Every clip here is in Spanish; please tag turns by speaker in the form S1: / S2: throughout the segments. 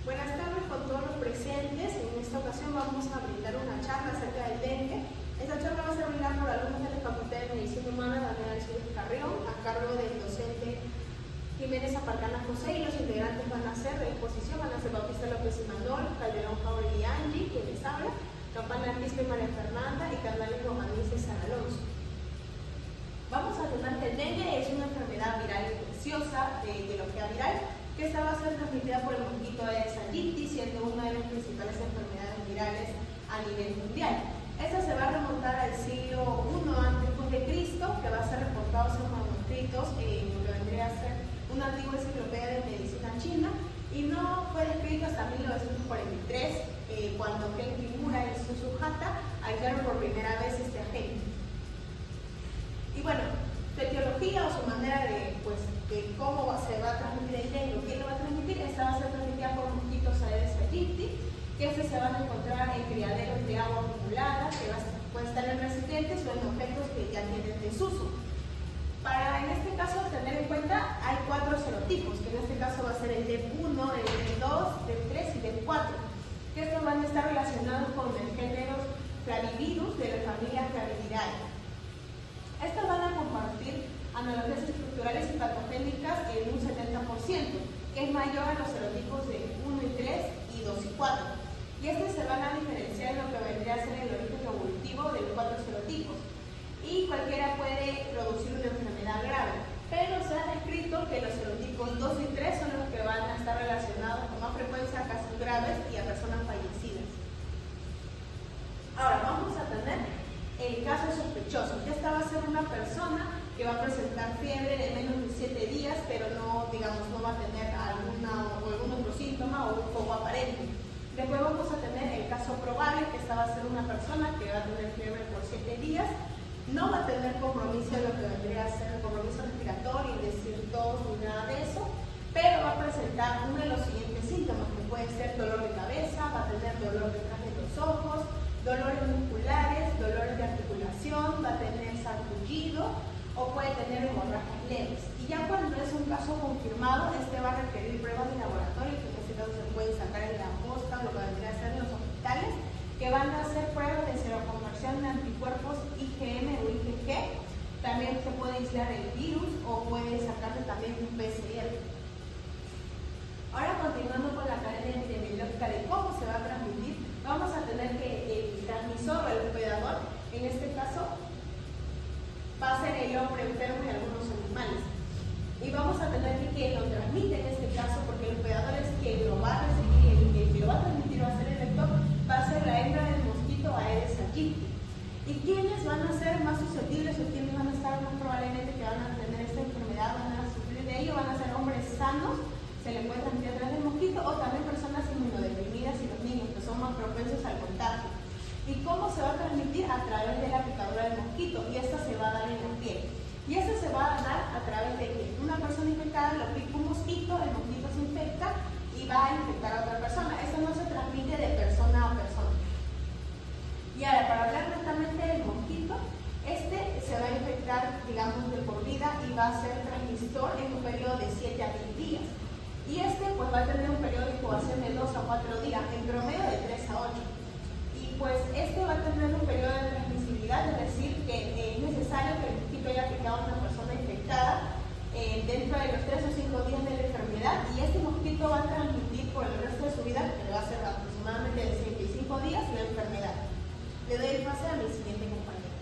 S1: Buenas tardes con todos los presentes. En esta ocasión vamos a brindar una charla acerca del dengue. Esta charla va a ser brindada por alumnos de la Facultad de Medicina Humana Daniel Alcides Carrión, a cargo del docente Jiménez Aparcana José, y los integrantes van a ser de exposición, van a ser Bautista López Imanol, Calderón Jauregui y Angie, quien les habla, Campana Quispe María Fernanda y Carnales Romaní César Alonso. Vamos a tener que el dengue es una enfermedad viral infecciosa de logia viral, que esta va a ser transmitida por el mosquito Aedes aegypti, siendo una de las principales enfermedades virales a nivel mundial. Esta se va a remontar al siglo I a.C., que va a ser reportado en manuscritos en lo que vendría a ser una antigua enciclopedia de medicina china, y no fue descrito hasta 1943, cuando Genki Mura y su Sujata aislaron por primera vez este agente. Y bueno, su etiología o su manera de cómo se va a transmitir el dengue, quién lo va a transmitir, esta va a ser transmitida por mosquitos Aedes aegypti, que se van a encontrar en criaderos de agua acumulada, que pueden estar en recipientes o en objetos que ya tienen desuso. Para en este caso tener en cuenta, hay 4 serotipos, que en este caso va a ser el DEP1, el DEP2, DEP3 y DEP4, que estos van a estar relacionados con el género Flavivirus de la familia Flaviviridae. Estas van a compartir analogías estructurales y patogénicas en un 70%, que es mayor a los serotipos de 1 y 3 y 2 y 4. Y estos se van a diferenciar en lo que vendría a ser el origen evolutivo de los 4 serotipos. Y cualquiera puede producir una enfermedad grave, pero se ha descrito que los serotipos 2 y 3 son los que van a estar relacionados con más frecuencia a casos graves y a personas fallecidas. Ahora vamos a tener el caso sospechoso. Esta va a ser una persona que va a presentar fiebre de menos de 7 días, pero no va a tener algún otro síntoma o un foco aparente. Después vamos a tener el caso probable, que esta va a ser una persona que va a tener fiebre por 7 días, no va a tener compromiso de lo que vendría a ser el compromiso respiratorio, es decir, tos ni nada de eso, pero va a presentar uno de los siguientes síntomas, que puede ser dolor de cabeza, va a tener dolor detrás de los ojos, dolores musculares, dolores de articulación, va a tener sarpullido o puede tener hemorragias leves. Y ya cuando es un caso confirmado, este va a requerir pruebas de laboratorio, que en este caso se pueden sacar en la posta, lo que vendría a ser en los hospitales, que van a hacer pruebas de seroconversión de anticuerpos IgM o IgG. También se puede aislar el virus o puede sacarse también un PCR. Ahora, continuando con la cadena epidemiológica de cómo se va a transmitir, vamos a tener que el transmisor o el hospedador, en este caso, va a ser el hombre enfermo y algunos animales. Y vamos a tener que quien lo transmite en este caso, porque el hospedador es quien lo va a recibir, el que lo va a transmitir va a ser el vector, va a ser la hembra del mosquito Aedes aegypti. ¿Y quiénes van a ser más susceptibles o quiénes van a estar más probablemente que van a tener esta enfermedad, van a sufrir de ello? Van a ser hombres sanos, se le puede transmitir a través del mosquito, o también personas inmunodeprimidas y los niños, que son más propensos al contagio. ¿Y cómo se va a transmitir? A través de la picadura del mosquito, y esta se va a dar en la piel. Y esta se va a dar a través de que una persona infectada lo pica un mosquito, el mosquito se infecta y va a infectar a otra persona. Esto no se transmite de persona a persona. Y ahora, para hablar netamente del mosquito, este se va a infectar, de por vida, y va a ser transmisor en un periodo de 7 a 10 días. Y este va a tener un periodo de incubación de 2 a 4 días, en promedio de 3 a 8. Y este va a tener un periodo de transmisibilidad, es decir, que es necesario que el mosquito haya picado a una persona infectada dentro de los 3 o 5 días de la enfermedad, y este mosquito va a transmitir por el resto de su vida, que va a ser aproximadamente de 65 días, la enfermedad. Le doy el pase a mi siguiente compañero.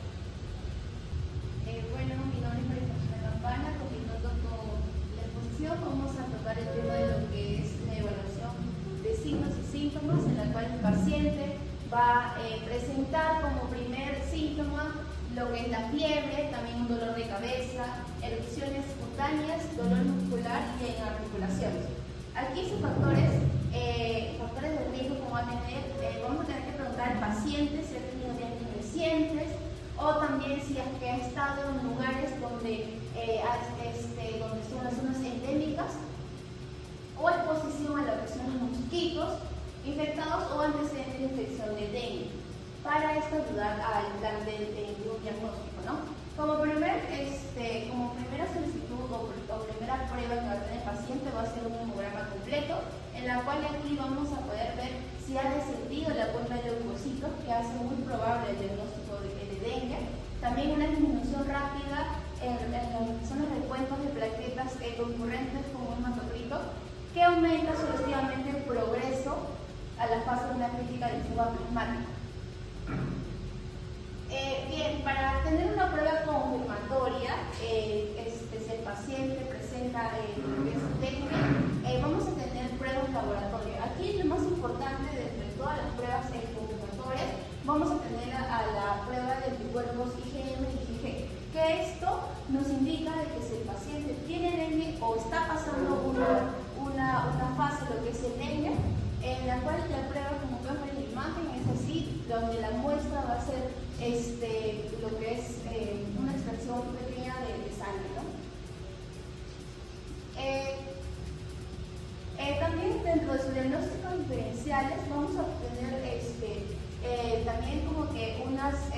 S2: Bueno, mi nombre es María Fernanda Campana. Continuando con la exposición, vamos a tocar el tema de lo que es la evaluación de signos y síntomas, en la cual el paciente va a presentar como primer síntoma lo que es la fiebre, también un dolor de cabeza, erupciones cutáneas, dolor muscular y en articulaciones. Aquí sus factores de riesgo como vamos a tener que preguntar al paciente si ha tenido viajes recientes, o también si es que ha estado en lugares donde son las zonas endémicas, o exposición a la presión de mosquitos infectados o antecedentes de infección de dengue, para esto ayudar al plan de un diagnóstico, ¿no? Como primera solicitud o primera prueba que va a tener el paciente va a ser un hemograma completo, en la cual aquí vamos a poder ver si ha descendido la cuenta de leucocitos, que hace muy probable el diagnóstico de dengue. También una disminución rápida en las zonas de recuentos de plaquetas concurrentes como hematocrito, que aumenta sucesivamente el progreso a la fase de una crítica de fuga plasmática. Bien, para tener una prueba confirmatoria, si el paciente presenta dengue, vamos a tener pruebas laboratorias. Aquí lo más importante de entre todas las pruebas confirmatorias, vamos a tener a la prueba de anticuerpos IgM y IgG, que esto nos indica de que si el paciente tiene dengue o está pasando una fase, lo que es el dengue, en la cual la prueba, como pueden ver en la imagen, es así, donde la muestra va a ser lo que es una extracción pequeña de sangre, ¿no? También dentro de sus diagnósticos diferenciales vamos a obtener también como que unas, lo que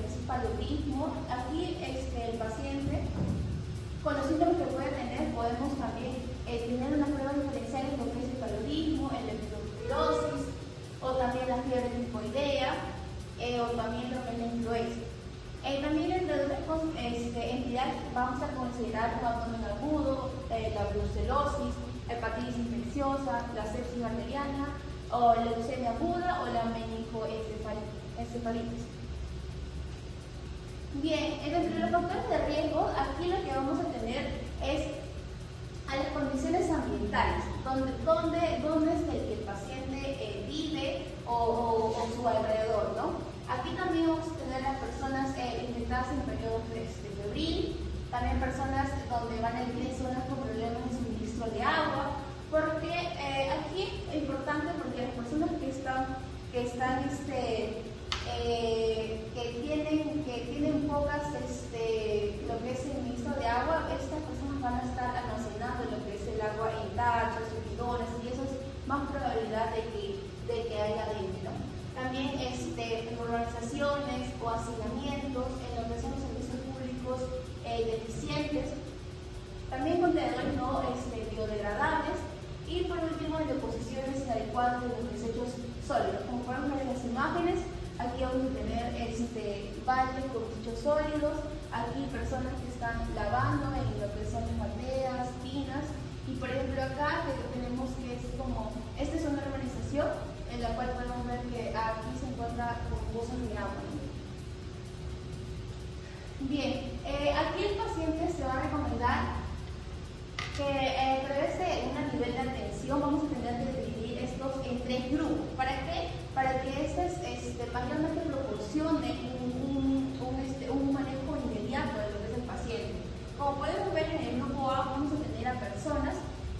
S2: es paludismo. Aquí el paciente, con los síntomas que puede tener, podemos también tener una prueba diferencial en lo que es el paludismo, el leptospirosis, o también la fiebre tifoidea, o también lo que es la influenza. También entre otras entidades vamos a considerar un abdomen agudo, la brucelosis, hepatitis infecciosa, la sepsis bacteriana, o la leucemia aguda o la meningoencefalitis. Bien, entre los factores de riesgo, aquí lo que vamos a tener es a las condiciones ambientales, donde es el paciente vive o su alrededor, ¿no? Aquí también vamos a tener las personas infectadas en periodos febril, también personas donde van a vivir en zonas con problemas de suministro de agua, porque aquí es importante porque las personas que tienen pocas lo que es el suministro de agua, estas personas van a estar almacenando lo que es el agua en tachos, surtidores, y eso es más probabilidad de que haya dengue, ¿no? También en organizaciones o hacinamientos, en lo que son los servicios públicos deficientes, también contenedores no biodegradables, y por último en deposiciones inadecuadas de los desechos sólidos. Como pueden ver en las imágenes, aquí vamos a tener baldes con desechos sólidos, aquí personas que están lavando en lo que son las bateas, tinas, y por ejemplo acá tenemos que esta es una urbanización en la cual podemos ver que aquí se encuentra con pozos de agua. Bien, aquí el paciente se va a recomendar que a través de un nivel de atención vamos a tener que dividir estos en 3 grupos. ¿Para qué? Para que mayormente proporcione un manejo inmediato de lo que es el paciente. Como podemos ver en el grupo A, vamos a tener a personas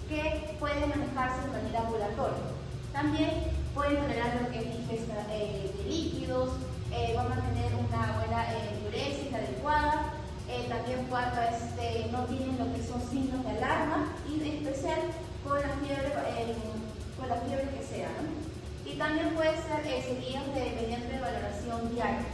S2: que pueden manejarse de manera ambulatoria. También pueden tolerar lo que es ingesta de líquidos, van a tener una buena diuresis adecuada, también cuando no tienen lo que son signos de alarma, y en especial con la fiebre que sea, ¿no? Y también puede ser seguidas mediante valoración diaria.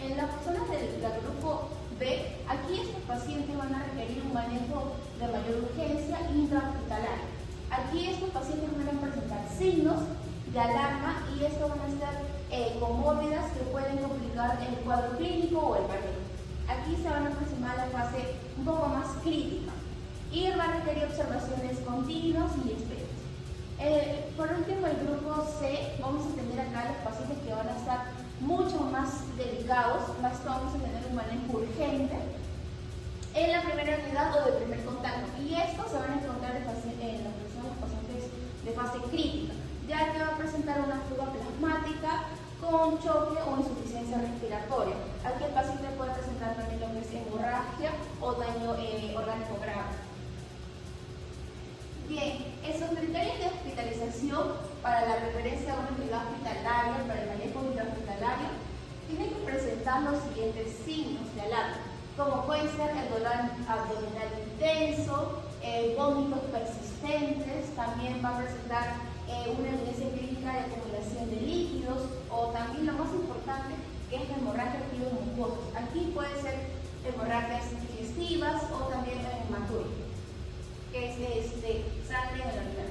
S2: En las personas del grupo B, aquí estos pacientes van a requerir un manejo de mayor urgencia intrahospitalaria. Aquí estos pacientes van a presentar signos de alarma y estos van a estar comórbidas que pueden complicar el cuadro clínico o el manejo. Aquí se van a aproximar a la fase un poco más crítica y van a requerir observaciones continuas y expertas. Por último, el grupo C, vamos a tener acá los pacientes que van a estar mucho más delicados, más que vamos a tener un manejo urgente en la primera unidad o de primer contacto, y estos se van a encontrar en los pacientes de fase crítica, ya que va a presentar una fuga plasmática con choque o insuficiencia respiratoria. Aquí el paciente puede presentar también lo que es hemorragia o daño orgánico grave. Bien, esos criterios de hospitalización para la referencia a una unidad hospitalaria, para el manejo intrahospitalario, tienen que presentar los siguientes signos de alarma, como puede ser el dolor abdominal intenso, vómitos persistentes, también va a presentar una evidencia clínica de acumulación de líquidos, o también lo más importante, que es la hemorragia mucosa. Aquí puede ser hemorragias digestivas o también hematuria, que es sangre en la orina.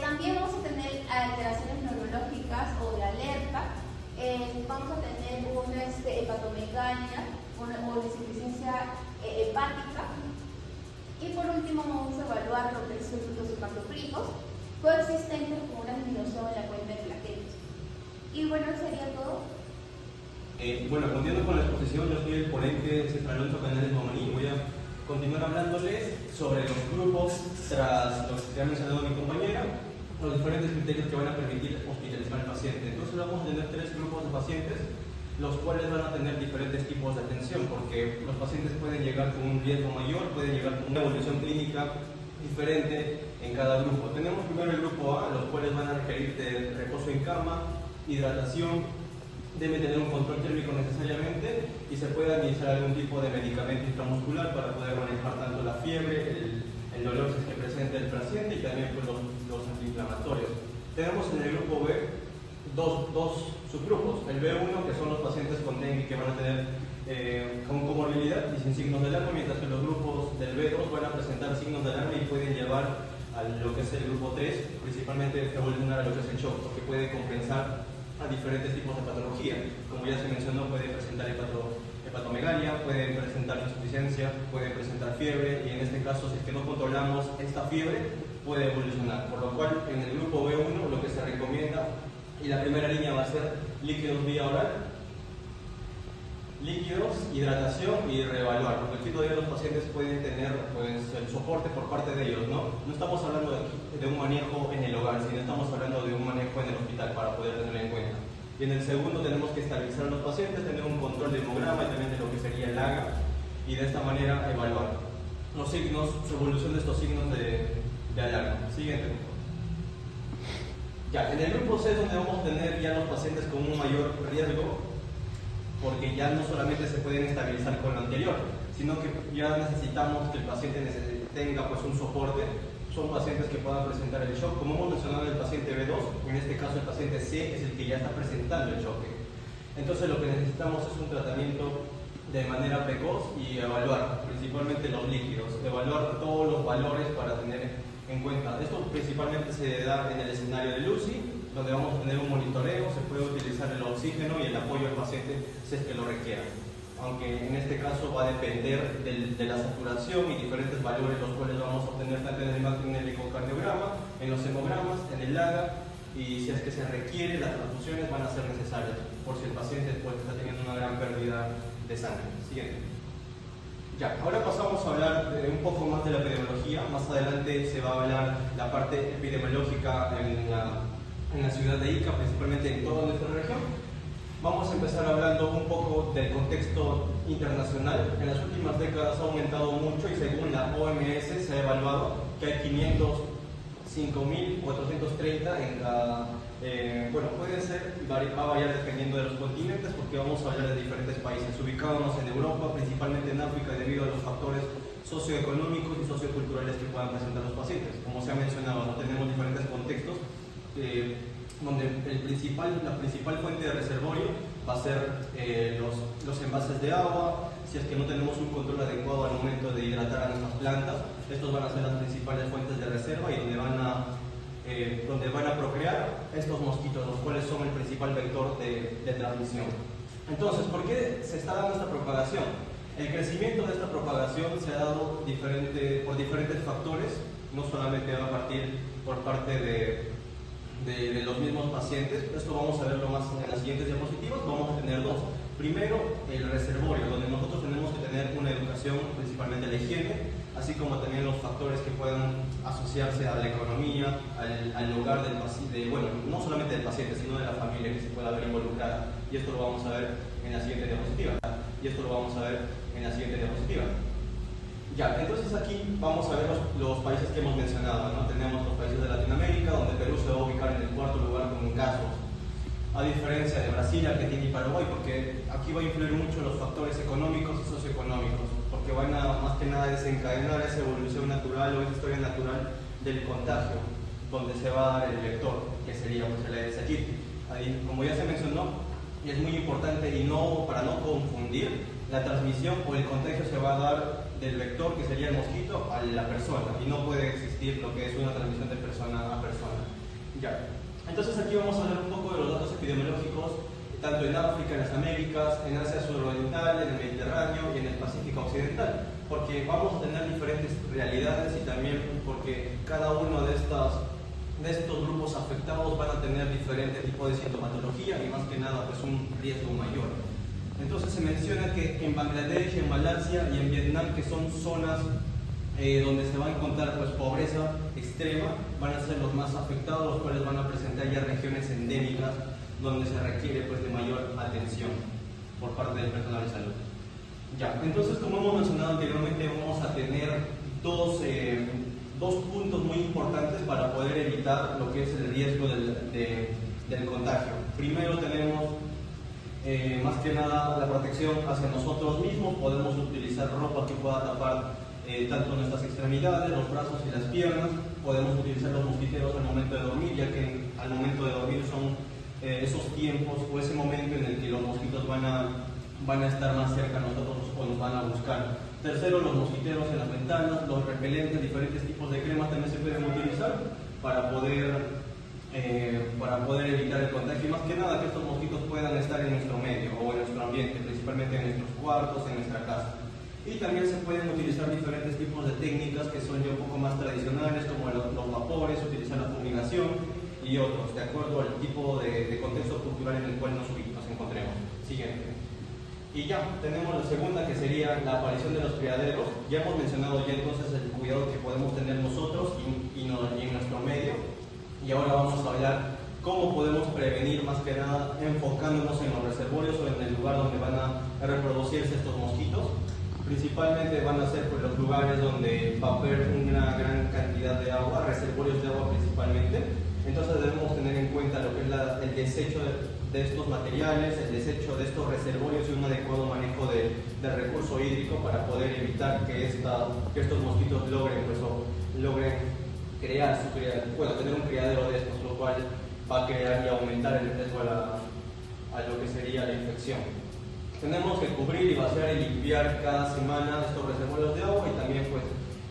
S2: También vamos a tener alteraciones neurológicas o de alerta. Vamos a tener una hepatomegalia, o insuficiencia hepática. Y por último vamos a evaluar lo que son los hematocritos coexistentes con una disminución en la cuenta de plaquetas. Y bueno, sería todo.
S3: Bueno, continuando con la exposición, yo soy el ponente César Alonso Canales Momaní y voy a continuar hablándoles sobre los grupos tras los que ha mencionado mi compañera, los diferentes criterios que van a permitir hospitalizar al paciente. Entonces vamos a tener 3 grupos de pacientes, los cuales van a tener diferentes tipos de atención, porque los pacientes pueden llegar con un riesgo mayor, pueden llegar con una evolución clínica diferente en cada grupo. Tenemos primero el grupo A, los cuales van a requerir de reposo en cama, hidratación, debe tener un control térmico necesariamente y se puede administrar algún tipo de medicamento intramuscular para poder manejar tanto la fiebre, el dolor que presenta el paciente y también pues, los antiinflamatorios. Tenemos en el grupo B dos subgrupos, el B1 que son los pacientes con dengue que van a tener con comorbilidad y sin signos de alarma, mientras que los grupos del B2 van a presentar signos de alarma y pueden llevar a lo que es el grupo 3, principalmente evolucionar a lo que es el shock, porque puede compensar a diferentes tipos de patología. Como ya se mencionó, puede presentar hepatomegalia, puede presentar insuficiencia, puede presentar fiebre y en este caso, si es que no controlamos esta fiebre, puede evolucionar. Por lo cual, en el grupo B1 lo que se recomienda y la primera línea va a ser líquidos vía oral, líquidos, hidratación y reevaluar, porque aquí todavía los pacientes pueden tener pues, el soporte por parte de ellos, ¿no? No estamos hablando de un manejo en el hogar, sino estamos hablando de un manejo en el hospital para poder tenerlo en cuenta. Y en el segundo tenemos que estabilizar a los pacientes, tener un control de hemograma y también de lo que sería el AGA, y de esta manera evaluar los signos, su evolución de estos signos de alarma. Siguiente, por favor. Ya, en el grupo C es donde vamos a tener ya los pacientes con un mayor riesgo, porque ya no solamente se pueden estabilizar con lo anterior, sino que ya necesitamos que el paciente tenga pues, un soporte. Son pacientes que puedan presentar el shock. Como hemos mencionado el paciente B2, en este caso el paciente C es el que ya está presentando el choque. Entonces lo que necesitamos es un tratamiento de manera precoz y evaluar principalmente los líquidos, evaluar todos los valores para tener en cuenta. Esto principalmente se da en el escenario de UCI, donde vamos a tener un monitoreo, se puede utilizar el oxígeno y el apoyo al paciente si es que lo requiera. Aunque en este caso va a depender de la saturación y diferentes valores, los cuales vamos a obtener tanto en el imagen del ecocardiograma, en los hemogramas, en el AGA, y si es que se requiere, las transfusiones van a ser necesarias, por si el paciente pues, está teniendo una gran pérdida de sangre. Siguiente. Ya, ahora pasamos a hablar un poco más de la epidemiología. Más adelante se va a hablar la parte epidemiológica en la ciudad de Ica, principalmente en toda nuestra región. Vamos a empezar hablando un poco del contexto internacional. En las últimas décadas ha aumentado mucho y según la OMS se ha evaluado que hay 505.430 en cada... bueno, puede ser, va a variar dependiendo de los continentes porque vamos a hablar de diferentes países. Ubicábamos en Europa, principalmente en África, debido a los factores socioeconómicos y socioculturales que puedan presentar los pacientes. Como se ha mencionado, ¿no? Tenemos diferentes contextos donde la principal fuente de reservorio va a ser los envases de agua. Si es que no tenemos un control adecuado al momento de hidratar a nuestras plantas, estos van a ser las principales fuentes de reserva y donde van a procrear estos mosquitos, los cuales son el principal vector de transmisión. Entonces, ¿por qué se está dando esta propagación? El crecimiento de esta propagación se ha dado por diferentes factores, no solamente va a partir por parte de los mismos pacientes. Esto vamos a verlo más en las siguientes diapositivas. Vamos a tener dos. Primero, el reservorio, donde nosotros tenemos que tener una educación principalmente a la higiene, así como también los factores que puedan asociarse a la economía, al hogar del paciente, bueno, no solamente del paciente, sino de la familia que se pueda ver involucrada. Y esto lo vamos a ver en la siguiente diapositiva. Ya, entonces aquí vamos a ver los países que hemos mencionado, ¿no? Tenemos los países de Latinoamérica, donde Perú se va a ubicar en el cuarto lugar con casos, a diferencia de Brasil, Argentina y Paraguay, porque aquí va a influir mucho los factores económicos y socioeconómicos, porque van a más que nada desencadenar esa evolución natural o esa historia natural del contagio, donde se va a dar el vector, que sería pues, el Aedes aegypti. Ahí, como ya se mencionó, y es muy importante y para no confundir, la transmisión o el contagio se va a dar del vector, que sería el mosquito, a la persona, y no puede existir lo que es una transmisión de persona a persona. Ya. Entonces aquí vamos a hablar un poco de los datos epidemiológicos, tanto en África, en las Américas, en Asia Suroriental, en el Mediterráneo y en el Pacífico Occidental, porque vamos a tener diferentes realidades y también porque cada uno de estos grupos afectados van a tener diferente tipo de sintomatología y más que nada pues un riesgo mayor. Entonces se menciona que en Bangladesh, en Malasia y en Vietnam, que son zonas donde se va a encontrar pues pobreza extrema, van a ser los más afectados, los cuales van a presentar ya regiones endémicas donde se requiere pues de mayor atención por parte del personal de salud. Ya, entonces como hemos mencionado anteriormente, vamos a tener dos puntos muy importantes para poder evitar lo que es el riesgo del contagio. Primero tenemos más que nada la protección hacia nosotros mismos. Podemos utilizar ropa que pueda tapar tanto nuestras extremidades, los brazos y las piernas. Podemos utilizar los mosquiteros al momento de dormir, ya que al momento de dormir son esos tiempos o ese momento en el que los mosquitos van a estar más cerca a nosotros o nos van a buscar. Tercero, los mosquiteros en las ventanas, los repelentes, diferentes tipos de cremas también se pueden utilizar para poder evitar el contagio y más que nada que estos mosquitos puedan estar en nuestro medio o en nuestro ambiente, principalmente en nuestros cuartos, en nuestra casa. Y también se pueden utilizar diferentes tipos de técnicas que son ya un poco más tradicionales, como los vapores, utilizar la fumigación y otros, de acuerdo al tipo de contexto cultural en el cual nos encontremos. Siguiente. Y ya, tenemos la segunda, que sería la aparición de los criaderos. Ya hemos mencionado ya entonces el cuidado que podemos tener nosotros y en nuestro medio. Y ahora vamos a hablar cómo podemos prevenir, más que nada enfocándonos en los reservorios o en el lugar donde van a reproducirse estos mosquitos. Principalmente van a ser pues, los lugares donde va a haber una gran cantidad de agua, reservorios de agua principalmente. Entonces debemos tener en cuenta lo que es el desecho de estos materiales, el desecho de estos reservorios y un adecuado manejo del recurso hídrico para poder evitar que estos mosquitos logren crear tener un criadero de estos, lo cual va a crear y aumentar el riesgo a lo que sería la infección. Tenemos que cubrir y vaciar y limpiar cada semana estos reservorios de agua y también pues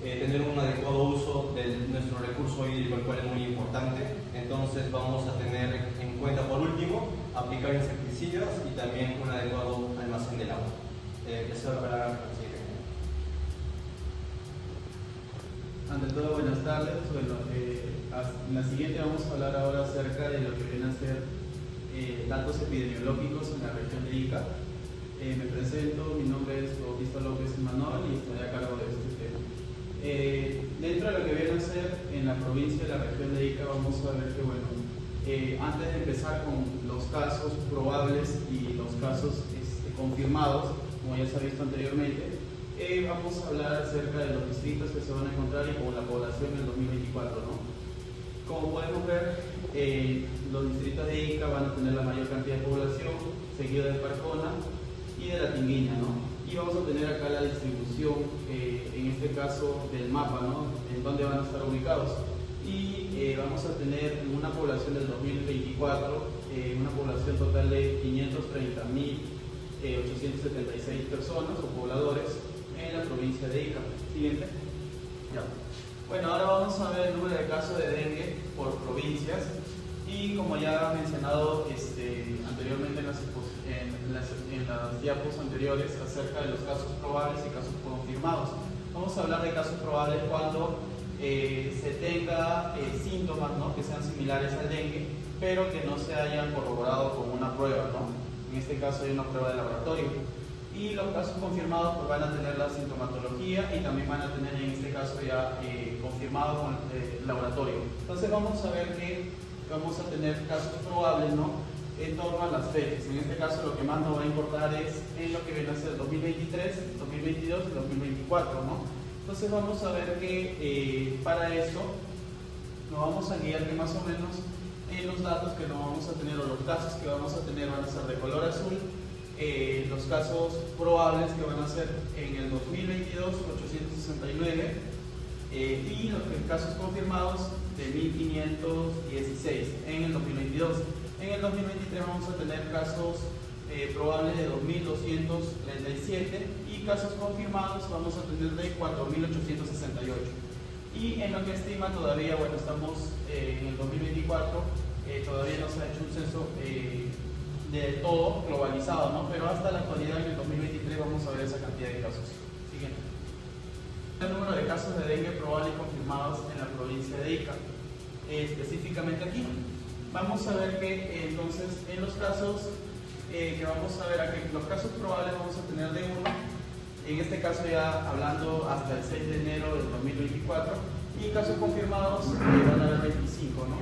S3: tener un adecuado uso de nuestro recurso hídrico, el cual es muy importante. Entonces vamos a tener en cuenta, por último, aplicar insecticidas y también un adecuado almacén del agua. Eso para la siguiente.
S4: Ante todo, buenas tardes. Bueno, en la siguiente vamos a hablar ahora acerca de lo que vienen a ser datos epidemiológicos en la región de Ica. Me presento, mi nombre es Bautista López Manuel y estoy a cargo de este tema. Dentro de lo que viene a ser en la provincia de la región de Ica, vamos a ver que, bueno, antes de empezar con los casos probables y los casos confirmados, como ya se ha visto anteriormente, vamos a hablar acerca de los distritos que se van a encontrar y con la población en el 2024, ¿no? Como podemos ver, los distritos de Ica van a tener la mayor cantidad de población, seguido de Parcona y de La Tinguiña, ¿no? Y vamos a tener acá la distribución, en este caso del mapa, ¿no? En dónde van a estar ubicados. Y vamos a tener una población del 2024, una población total de 530.876 personas o pobladores en la provincia de Ica. Siguiente. Ya. Bueno, ahora vamos a ver el número de casos de dengue por provincias. Y como ya he mencionado anteriormente en las diapos anteriores acerca de los casos probables y casos confirmados. Vamos a hablar de casos probables cuando se tenga síntomas, ¿no?, que sean similares al dengue, pero que no se hayan corroborado con una prueba, ¿no? En este caso hay una prueba de laboratorio. Y los casos confirmados pues, van a tener la sintomatología y también van a tener en este caso ya confirmado con el laboratorio. Entonces vamos a ver que vamos a tener casos probables, ¿no?, en torno a las fechas. En este caso lo que más nos va a importar es en lo que viene a ser 2023, 2022 y 2024, ¿no? Entonces vamos a ver que para eso nos vamos a guiar que más o menos en los datos que nos vamos a tener o los casos que vamos a tener van a ser de color azul. Los casos probables que van a ser en el 2022, 869, y los casos confirmados de 1516 en el 2022. En el 2023 vamos a tener casos probables de 2.237 y casos confirmados vamos a tener de 4.868. Y en lo que estima todavía, bueno, estamos en el 2024, todavía no se ha hecho un censo de todo globalizado, ¿no? Pero hasta la actualidad, en el 2023, vamos a ver esa cantidad de casos. Siguiente. El número de casos de dengue probables y confirmados en la provincia de Ica, específicamente aquí. Vamos a ver que entonces en los casos que vamos a ver aquí, los casos probables vamos a tener de 1, en este caso ya hablando hasta el 6 de enero del 2024, y casos confirmados van a haber 25, ¿no?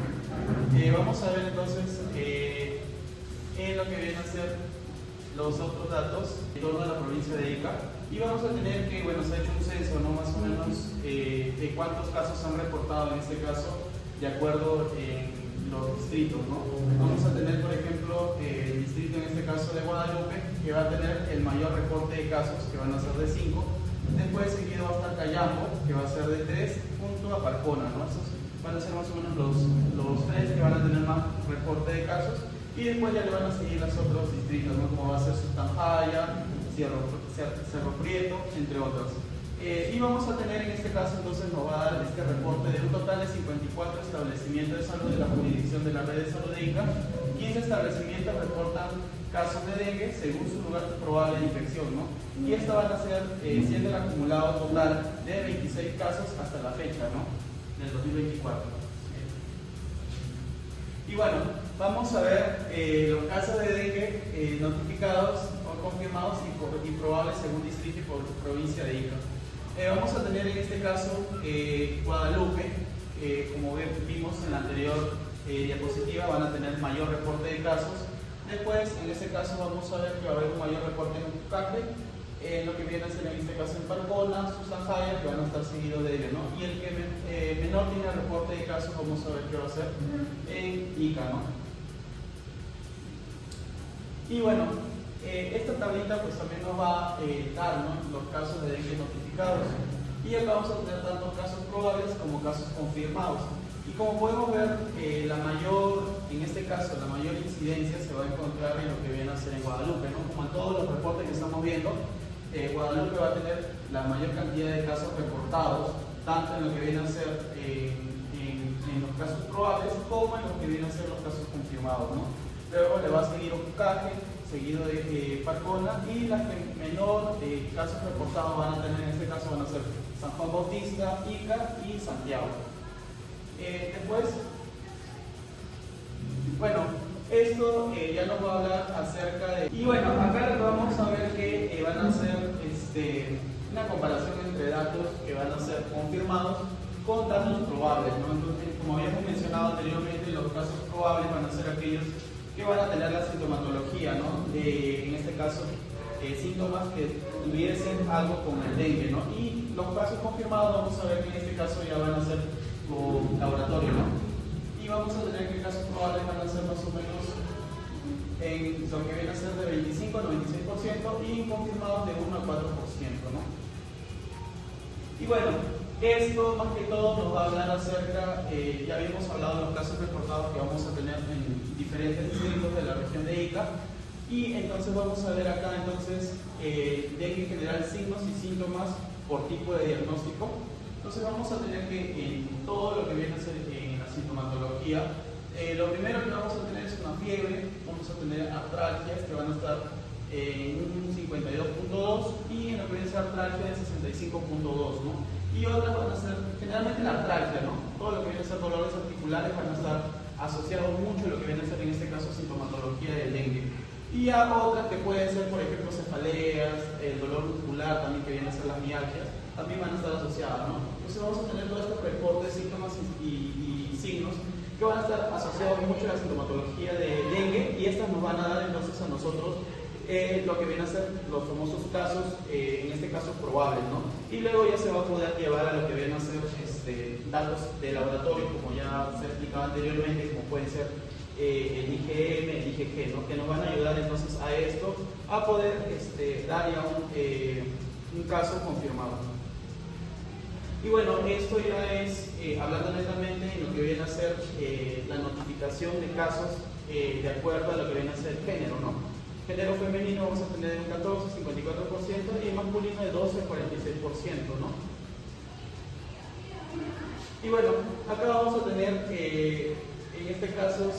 S4: Vamos a ver entonces en lo que vienen a ser los otros datos en torno a la provincia de Ica, y vamos a tener que, bueno, se ha hecho un censo, ¿no? Más o menos de cuántos casos han reportado en este caso, de acuerdo en los distritos, ¿no? Vamos a tener, por ejemplo, el distrito en este caso de Guadalupe, que va a tener el mayor reporte de casos, que van a ser de 5. Después seguido va a estar Cayambo, que va a ser de 3, junto a Parcona, ¿no? Esos van a ser más o menos los 3 que van a tener más reporte de casos. Y después ya le van a seguir los otros distritos, ¿no? Como va a ser Sustanjaya, Cerro Prieto, entre otros. Y vamos a tener en este caso, entonces nos va a dar este reporte de un total de 54 establecimientos de salud de la jurisdicción de la red de salud de Ica. 15 establecimientos reportan casos de dengue según su lugar probable de infección, ¿no? Y esto van a ser, siendo el acumulado total de 26 casos hasta la fecha, ¿no? Del 2024. Y bueno, vamos a ver los casos de dengue notificados o confirmados y probables según distrito y por provincia de Ica. Vamos a tener en este caso Guadalupe, como vimos en la anterior diapositiva, van a tener mayor reporte de casos. Después, en este caso, vamos a ver que va a haber un mayor reporte en Utucate, lo que viene a ser en este caso en Parcona, Sustanjaya, que van a estar seguidos de ello, ¿no? Y el que menor tiene reporte de casos, vamos a ver qué va a ser en Ica, ¿no? Y bueno, esta tablita pues también nos va a dar, ¿no?, los casos de dengue notificados. Y acá vamos a tener tanto casos probables como casos confirmados. Y como podemos ver, en este caso, la mayor incidencia se va a encontrar en lo que viene a ser en Guadalupe, ¿no? Como en todos los reportes que estamos viendo, Guadalupe va a tener la mayor cantidad de casos reportados, tanto en lo que viene a ser en los casos probables como en lo que viene a ser los casos confirmados, ¿no? Luego le va a seguir Ocucaje, seguido de Parcona, y las que menor casos reportados van a tener en este caso van a ser San Juan Bautista, Ica y Santiago. Después, bueno, esto ya nos va a hablar acerca de... Y bueno, acá vamos a ver que van a hacer una comparación entre datos que van a ser confirmados con datos probables, ¿no? Entonces, como habíamos mencionado anteriormente, los casos probables van a ser aquellos que van a tener la sintomatología, ¿no? En este caso, síntomas que tuviesen algo con el dengue, ¿no? Y los casos confirmados vamos a ver que en este caso ya van a ser con laboratorio, ¿no? Y vamos a tener que casos probables van a ser más o menos en lo que viene a ser de 25 al 96% y confirmados de 1 al 4%, ¿no? Y bueno, esto más que todo nos va a hablar acerca, ya habíamos hablado de los casos reportados que vamos a tener en diferentes distritos de la región de Ica, y entonces vamos a ver acá entonces dengue en general, signos y síntomas por tipo de diagnóstico. Entonces vamos a tener que en todo lo que viene a ser en la sintomatología, lo primero que vamos a tener es una fiebre, vamos a tener artralgias que van a estar en un 52.2 y en lo que viene a ser artralgia de 65.2, ¿no? Y otras van a ser generalmente la artralgia, ¿no? Todo lo que viene a ser dolores articulares van a estar asociados mucho a lo que viene a ser en este caso sintomatología del dengue. Y a otras que pueden ser, por ejemplo, cefaleas, el dolor muscular también que viene a ser las mialgias, también van a estar asociadas, ¿no? Entonces vamos a tener todo este reporte de síntomas y signos que van a estar asociados mucho a la sintomatología de dengue, y estas nos van a dar entonces a nosotros lo que viene a ser los famosos casos, en este caso probables, ¿no? Y luego ya se va a poder llevar a lo que viene a ser datos de laboratorio, como ya se explicaba anteriormente, como pueden ser el IgM, el IgG, ¿no? Que nos van a ayudar entonces a esto, a poder dar ya un caso confirmado. Y bueno, esto ya es hablando netamente en lo que viene a ser la notificación de casos de acuerdo a lo que viene a ser el género, ¿no? género femenino vamos a tener un 14, 54% y masculino de 12 a 46%, ¿no? Y bueno, acá vamos a tener, en este caso,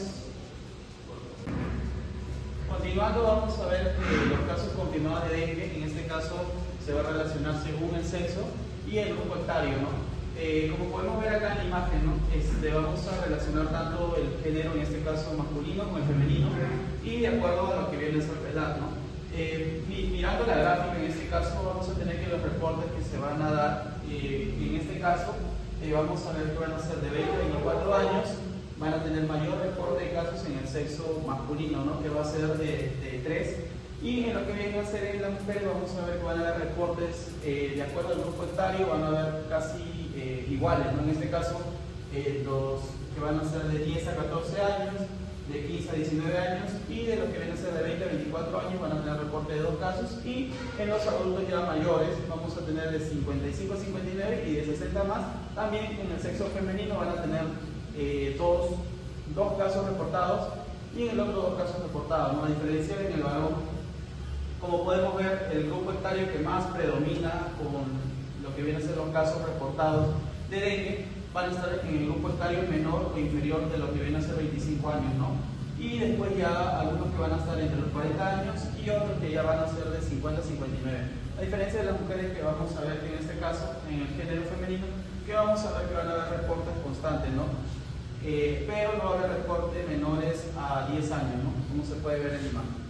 S4: continuando, vamos a ver los casos confirmados de dengue. En este caso se va a relacionar según el sexo y el grupo etario, ¿no? Como podemos ver acá en la imagen, ¿no? Vamos a relacionar tanto el género, en este caso masculino, como el femenino, y de acuerdo a lo que viene a ser la edad, ¿no? Mirando la gráfica, en este caso vamos a tener que los reportes que se van a dar, en este caso, vamos a ver que van a ser de 20 a 24 años, van a tener mayor reporte de casos en el sexo masculino, ¿no? Que va a ser de 3. Y en lo que viene a ser en la mujer, vamos a ver que van a haber reportes de acuerdo al grupo etario, van a haber casi iguales, ¿no? En este caso, los que van a ser de 10 a 14 años, de 15 a 19 años, y de los que vienen a ser de 20 a 24 años van a tener reporte de 2 casos, y en los adultos ya mayores vamos a tener de 55 a 59 y de 60 más. También en el sexo femenino van a tener dos casos reportados y en el otro 2 casos reportados, ¿no? A diferencia en el varón, como podemos ver, el grupo etario que más predomina con lo que vienen a ser los casos reportados de dengue van a estar en el grupo etario menor o inferior de lo que viene a ser 25 años, ¿no? Y después ya algunos que van a estar entre los 40 años y otros que ya van a ser de 50 a 59. A diferencia de las mujeres que vamos a ver que en este caso, en el género femenino, que vamos a ver que van a haber reportes constantes, ¿no? Pero no va a haber reportes menores a 10 años, ¿no? Como se puede ver en la imagen.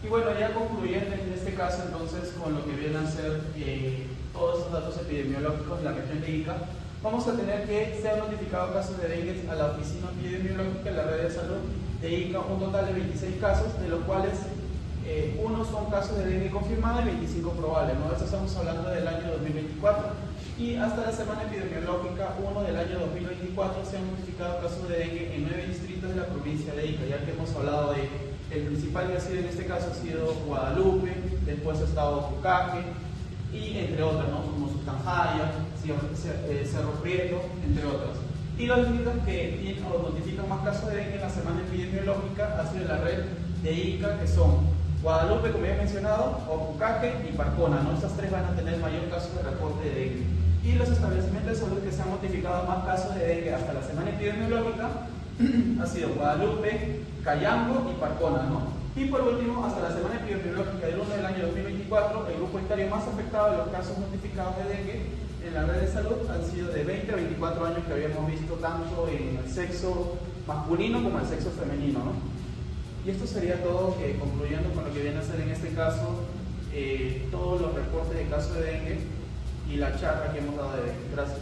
S4: Y bueno, ya concluyendo en este caso entonces con lo que vienen a ser todos esos datos epidemiológicos en la región de Ica, vamos a tener que se han notificado casos de dengue a la oficina epidemiológica en la red de salud de Ica, un total de 26 casos, de los cuales unos son casos de dengue confirmados y 25 probables, ¿no? Eso estamos hablando del año 2024. Y hasta la semana epidemiológica 1 del año 2024 se han notificado casos de dengue en 9 distritos de la provincia de Ica, ya que hemos hablado de el principal que ha sido en este caso ha sido Guadalupe, después ha estado Pucaque y entre otras, ¿no? Como Sustanjaya, Cerro Prieto, entre otras. Y los distritos que notifican más casos de dengue en la semana epidemiológica ha sido la red de Ica, que son Guadalupe, como ya he mencionado, Opucaque y Parcona, ¿no? Estas 3 van a tener mayor caso de reporte de dengue. Y los establecimientos de salud que se han notificado más casos de dengue hasta la semana epidemiológica ha sido Guadalupe, Cayambo y Parcona, ¿no? Y por último, hasta la semana epidemiológica del 1 del año 2024, el grupo etario más afectado de los casos notificados de dengue en la red de salud han sido de 20 a 24 años, que habíamos visto tanto en el sexo masculino como en el sexo femenino, ¿no? Y esto sería todo, concluyendo con lo que viene a ser en este caso todos los reportes de casos de dengue y la charla que hemos dado de dengue. Gracias.